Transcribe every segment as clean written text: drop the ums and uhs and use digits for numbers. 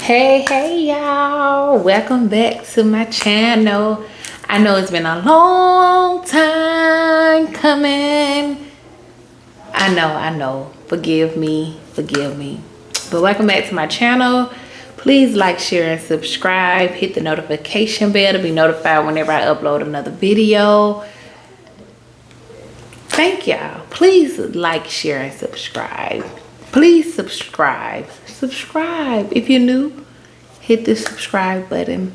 Hey y'all, welcome back to my channel. I know it's been a long time coming. I know, forgive me, but welcome back to my channel. Please like, share, and subscribe. Hit the notification bell to be notified whenever I upload another video. Thank y'all. Please like, share, and subscribe. Please subscribe if you're new. Hit the subscribe button.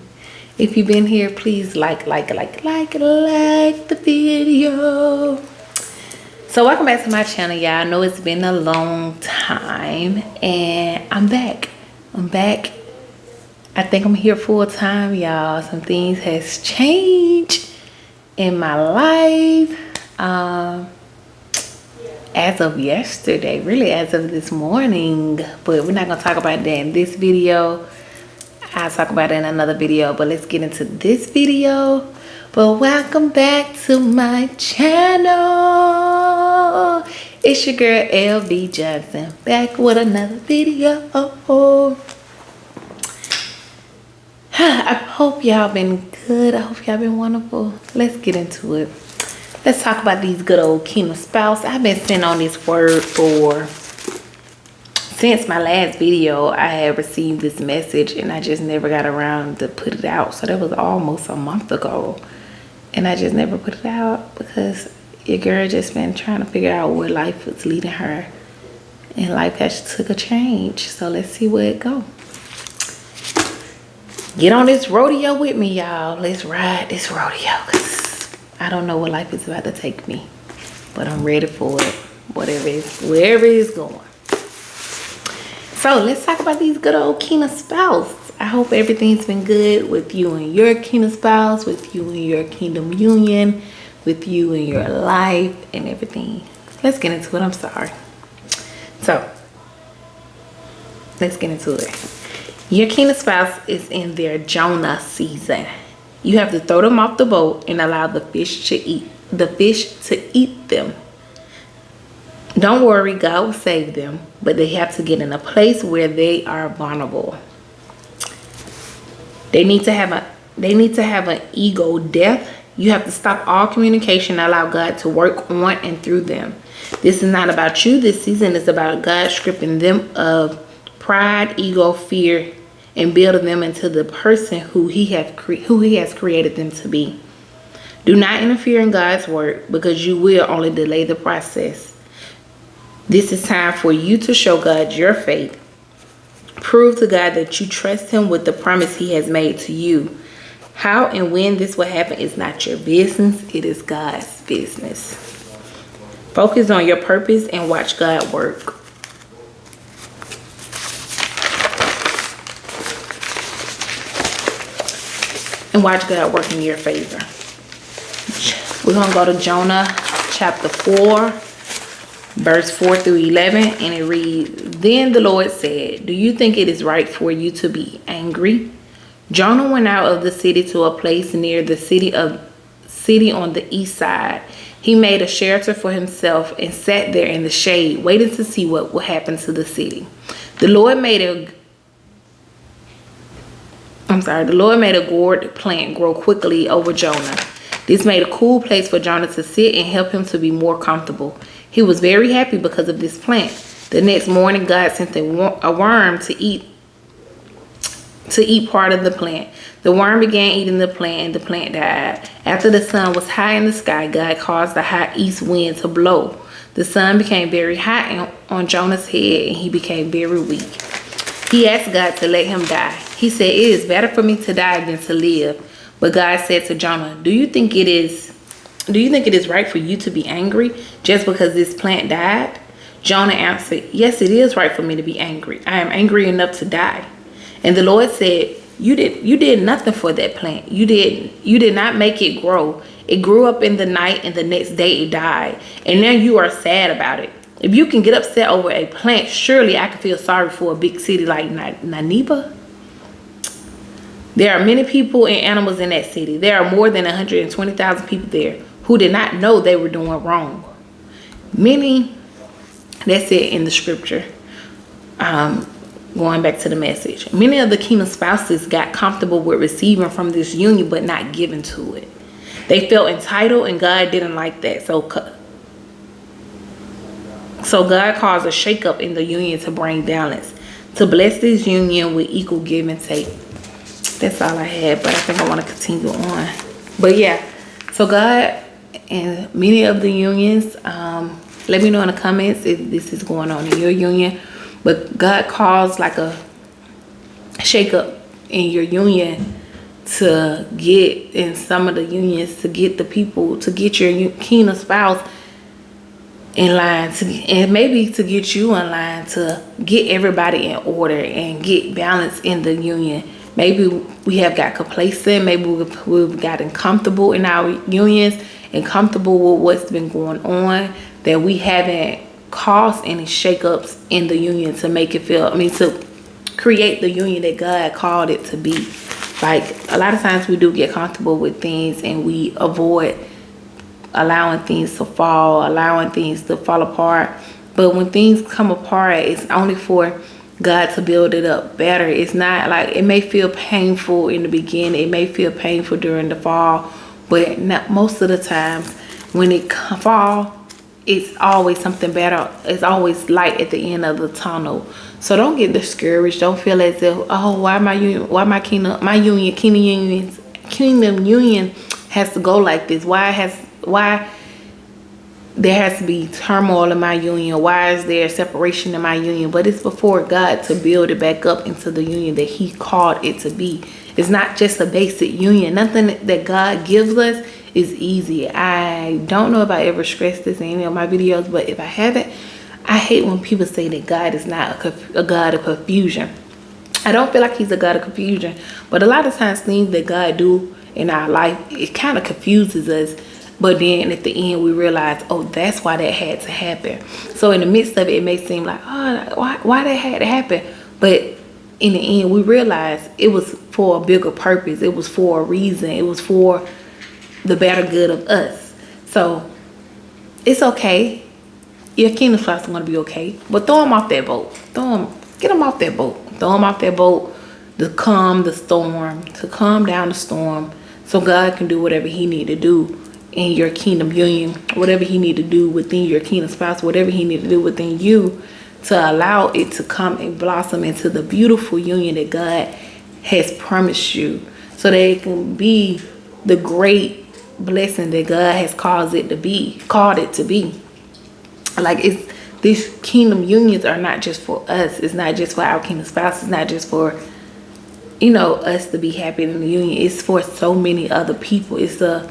If you've been here, please like the video. So welcome back to my channel, y'all. I know it's been a long time and I'm back. I think I'm here full time, y'all. Some things has changed in my life. As of yesterday, really as of this morning, but we're not gonna talk about that in this video. I'll talk about it in another video, but let's get into this video. But welcome back to my channel. It's your girl LB Johnson, back with another video. I hope y'all been good. I hope y'all been wonderful. Let's get into it. Let's talk about these good old kingdom spouse. I've been sitting on this word since my last video. I had received this message and I just never got around to put it out. So that was almost a month ago. And I just never put it out because your girl just been trying to figure out where life was leading her. And life has took a change. So let's see where it go. Get on this rodeo with me, y'all. Let's ride this rodeo. I don't know where life is about to take me, but I'm ready for it, wherever it's going. So let's talk about these good old kingdom spouse. I hope everything's been good with you and your kingdom spouse, with you and your kingdom union, with you and your life and everything. Let's get into it. I'm sorry. So let's get into it. Your kingdom spouse is in their Jonah season. You have to throw them off the boat and allow the fish to eat them. Don't worry, God will save them, but they have to get in a place where they are vulnerable. They need to have an ego death. You have to stop all communication and allow God to work on and through them. This is not about you. This season is about God stripping them of pride, ego, fear, and building them into the person who he has created them to be. Do not interfere in God's work because you will only delay the process. This is time for you to show God your faith. Prove to God that you trust him with the promise he has made to you. How and when this will happen is not your business. It is God's business. Focus on your purpose and watch God work. And watch God work in your favor. We're going to go to Jonah chapter 4, verse 4 through 11. And it reads, Then the Lord said, Do you think it is right for you to be angry? Jonah went out of the city to a place near the city on the east side. He made a shelter for himself and sat there in the shade, waiting to see what would happen to the city. The Lord made a gourd plant grow quickly over Jonah. This made a cool place for Jonah to sit and help him to be more comfortable. He was very happy because of this plant. The next morning, God sent a worm to eat part of the plant. The worm began eating the plant and the plant died. After the sun was high in the sky, God caused the hot east wind to blow. The sun became very hot on Jonah's head and he became very weak. He asked God to let him die. He said, It is better for me to die than to live. But God said to Jonah, Do you think it is right for you to be angry just because this plant died? Jonah answered, Yes, it is right for me to be angry. I am angry enough to die. And the Lord said, You did nothing for that plant. You did not make it grow. It grew up in the night and the next day it died. And now you are sad about it. If you can get upset over a plant, surely I can feel sorry for a big city like Nineveh. There are many people and animals in that city. There are more than 120,000 people there who did not know they were doing wrong. Many, that's it in the scripture. Going back to the message, many of the kingdom spouses got comfortable with receiving from this union but not giving to it. They felt entitled, and God didn't like that. So God caused a shakeup in the union to bring balance, to bless this union with equal give and take. That's all I had, but I think I want to continue on. But yeah, so God and many of the unions, let me know in the comments if this is going on in your union. But God caused like a shakeup in your union to get, in some of the unions, to get the people, to get your kingdom spouse in line, and maybe to get you in line, to get everybody in order and get balance in the union. Maybe we have got complacent. Maybe we've gotten comfortable in our unions and comfortable with what's been going on, that we haven't caused any shakeups in the union to make it feel, to create the union that God called it to be. Like, a lot of times we do get comfortable with things and we avoid allowing things to fall, allowing things to fall apart. But when things come apart, it's only for God to build it up better. It's not like, it may feel painful in the beginning, it may feel painful during the fall, but not most of the times when it fall, it's always something better. It's always light at the end of the tunnel. So don't get discouraged. Don't feel as if, oh, why my kingdom union has to go like this? Why there has to be turmoil in my union? Why is there separation in my union? But it's before God to build it back up into the union that He called it to be. It's not just a basic union. Nothing that God gives us is easy. I don't know if I ever stressed this in any of my videos, but if I haven't, I hate when people say that God is not a God of confusion. I don't feel like He's a God of confusion, but a lot of times things that God do in our life, it kind of confuses us. But then at the end we realize, oh, that's why that had to happen. So in the midst of it, it may seem like, oh, why that had to happen? But in the end, we realize it was for a bigger purpose. It was for a reason. It was for the better good of us. So it's okay. Your kingdom spouse is going to be okay. But throw them off that boat. Get them off that boat. Throw them off that boat to calm the storm, to calm down the storm, so God can do whatever He need to do in your kingdom union, whatever He need to do within your kingdom spouse, whatever He need to do within you, to allow it to come and blossom into the beautiful union that God has promised you, so that it can be the great blessing that God has called it to be. Like, these kingdom unions are not just for us. It's not just for our kingdom spouse. It's not just for, us to be happy in the union. It's for so many other people. It's a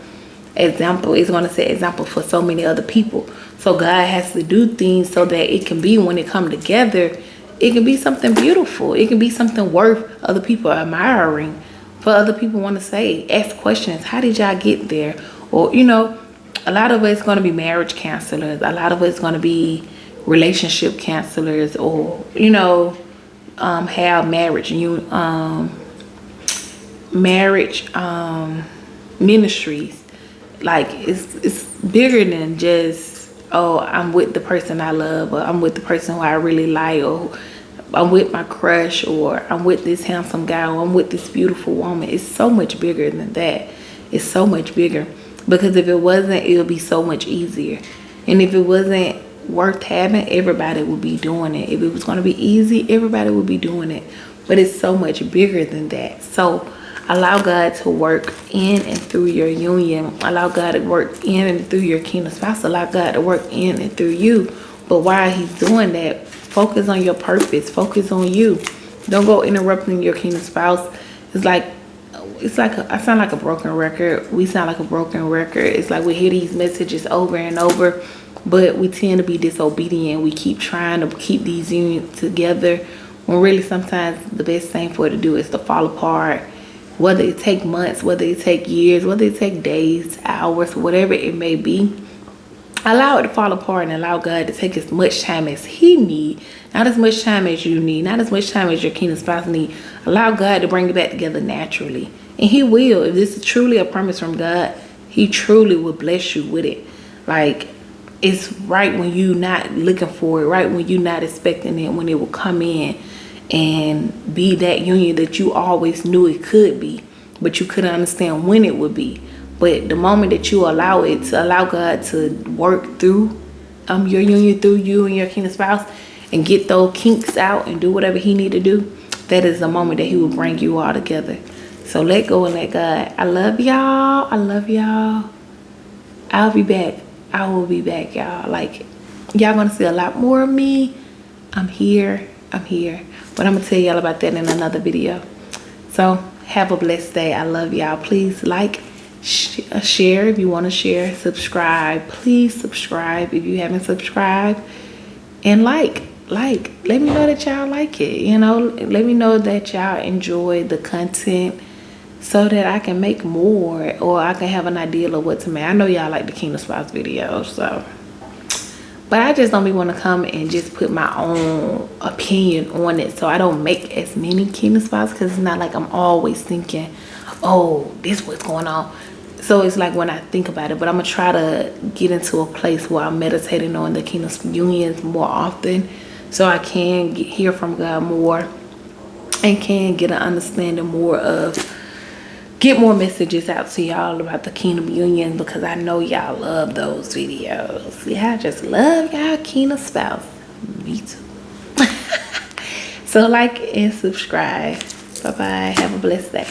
example. It's going to set example for so many other people. So God has to do things so that it can be, when it come together, it can be something beautiful. It can be something worth other people admiring, for other people want to say, ask questions. How did y'all get there? Or, a lot of it's going to be marriage counselors. A lot of it's going to be relationship counselors, or, have marriage ministries. Like, it's bigger than just, oh, I'm with the person I love, or I'm with the person who I really like, or I'm with my crush, or I'm with this handsome guy, or I'm with this beautiful woman. It's so much bigger than that. It's so much bigger, because if it wasn't, it would be so much easier. And if it wasn't worth having, everybody would be doing it. If it was going to be easy, everybody would be doing it. But it's so much bigger than that. So allow God to work in and through your union. Allow God to work in and through your kingdom spouse. Allow God to work in and through you. But while He's doing that, focus on your purpose. Focus on you. Don't go interrupting your kingdom spouse. I sound like a broken record. We sound like a broken record. It's like we hear these messages over and over, but we tend to be disobedient. We keep trying to keep these unions together, when really sometimes the best thing for it to do is to fall apart. Whether it take months, whether it take years, whether it take days, hours, whatever it may be, allow it to fall apart and allow God to take as much time as He need, not as much time as you need, not as much time as your kingdom spouse need. Allow God to bring it back together naturally, and He will. If this is truly a promise from God, He truly will bless you with it. Like, it's right when you're not looking for it, right when you're not expecting it, when it will come in and be that union that you always knew it could be, but you couldn't understand when it would be. But the moment that you allow God to work through your union, through you and your kingdom spouse, and get those kinks out and do whatever he need to do, that is the moment that he will bring you all together. So let go and let God. I love y'all. I love y'all. I'll be back. I will be back, y'all. Like, y'all gonna see a lot more of me. I'm here. But I'm gonna tell y'all about that in another video. So have a blessed day. I love y'all. Please like, share if you want to share, subscribe. Please subscribe if you haven't subscribed, and like. Let me know that y'all like it. Let me know that y'all enjoy the content, so that I can make more, or I can have an idea of what to make. I know y'all like the Kingdom Spouse videos, so. But I just don't want to come and just put my own opinion on it. So I don't make as many Kingdom Spouse, because it's not like I'm always thinking, oh, this what's going on. So it's like when I think about it, but I'm going to try to get into a place where I'm meditating on the Kingdom Unions more often, so I can hear from God more and can get an understanding more of, get more messages out to y'all about the Kingdom Union, because I know y'all love those videos. Yeah, I just love y'all Kingdom Spouse. Me too. So like and subscribe. Bye bye. Have a blessed day.